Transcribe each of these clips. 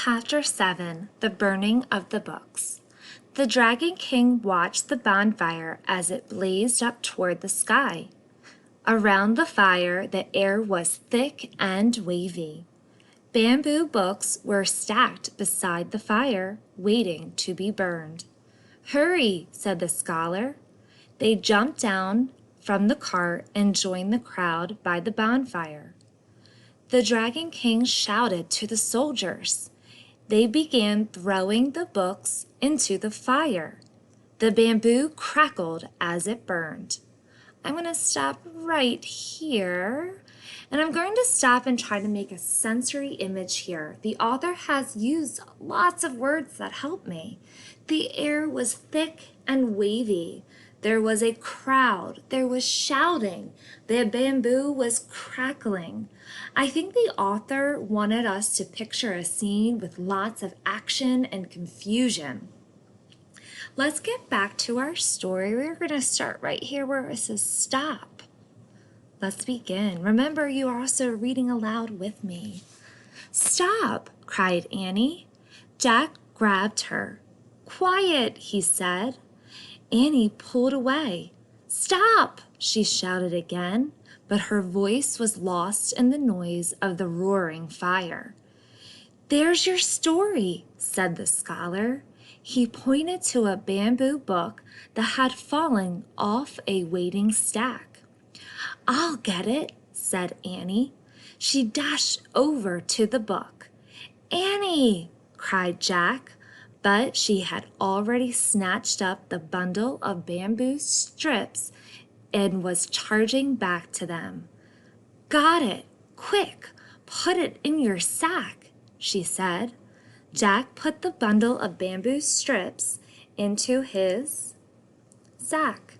Chapter 7 The Burning of the Books. The Dragon King watched the bonfire as it blazed up toward the sky. Around the fire, the air was thick and wavy. Bamboo books were stacked beside the fire, waiting to be burned. "Hurry," said the scholar. They jumped down from the cart and joined the crowd by the bonfire. The Dragon King shouted to the soldiers. They began throwing the books into the fire. The bamboo crackled as it burned. I'm going to stop right here, and I'm going to stop and try to make a sensory image here. The author has used lots of words that help me. The air was thick and wavy. There was a crowd. There was shouting. The bamboo was crackling. I think the author wanted us to picture a scene with lots of action and confusion. Let's get back to our story. We're going to start right here where it says stop. Let's begin. Remember, you are also reading aloud with me. "Stop!" cried Annie. Jack grabbed her. "Quiet!" he said. Annie pulled away. "Stop!" she shouted again, but her voice was lost in the noise of the roaring fire. "There's your story," said the scholar. He pointed to a bamboo book that had fallen off a waiting stack. "I'll get it," said Annie. She dashed over to the book. "Annie!" cried Jack, but she had already snatched up the bundle of bamboo strips and was charging back to them. "Got it! Quick! Put it in your sack," she said. Jack put the bundle of bamboo strips into his sack.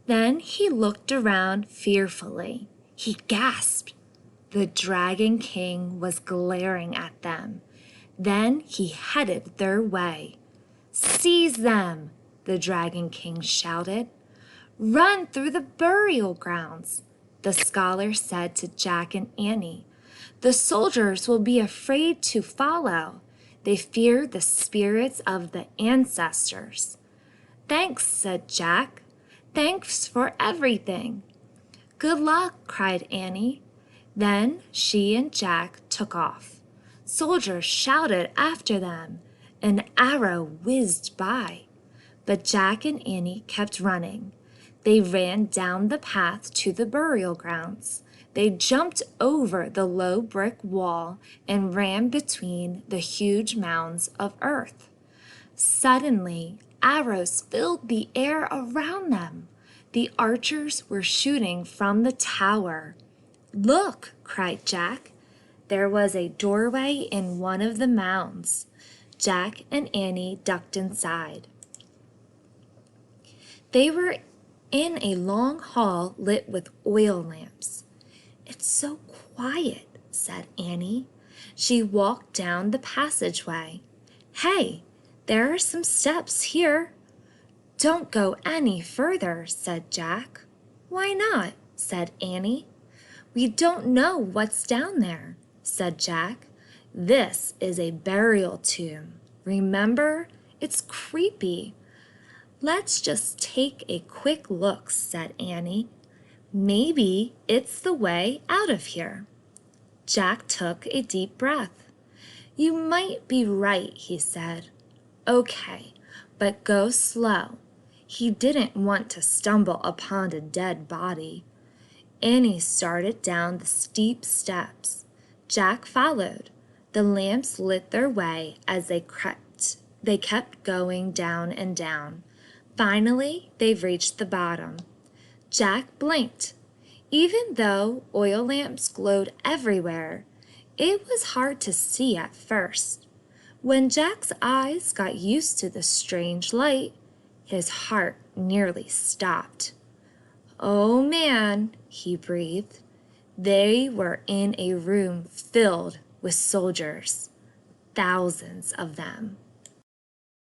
Then he looked around fearfully. He gasped. The Dragon King was glaring at them. Then he headed their way. "Seize them!" the Dragon King shouted. "Run through the burial grounds," the scholar said to Jack and Annie. "The soldiers will be afraid to follow. They fear the spirits of the ancestors." "Thanks," said Jack. "Thanks for everything." "Good luck," cried Annie. Then she and Jack took off. Soldiers shouted after them. An arrow whizzed by. But Jack and Annie kept running. They ran down the path to the burial grounds. They jumped over the low brick wall and ran between the huge mounds of earth. Suddenly, arrows filled the air around them. The archers were shooting from the tower. "Look!" cried Jack. There was a doorway in one of the mounds. Jack and Annie ducked inside. They were in a long hall lit with oil lamps. "It's so quiet," said Annie. She walked down the passageway. "Hey, there are some steps here." "Don't go any further," said Jack. "Why not?" said Annie. "We don't know what's down there," said Jack. "This is a burial tomb. Remember, it's creepy." "Let's just take a quick look," said Annie. "Maybe it's the way out of here." Jack took a deep breath. "You might be right," he said. "Okay, but go slow." He didn't want to stumble upon a dead body. Annie started down the steep steps. Jack followed. The lamps lit their way as they kept going down and down. Finally, they reached the bottom. Jack blinked. Even though oil lamps glowed everywhere, it was hard to see at first. When Jack's eyes got used to the strange light, his heart nearly stopped. "Oh man," he breathed. They were in a room filled with soldiers, thousands of them.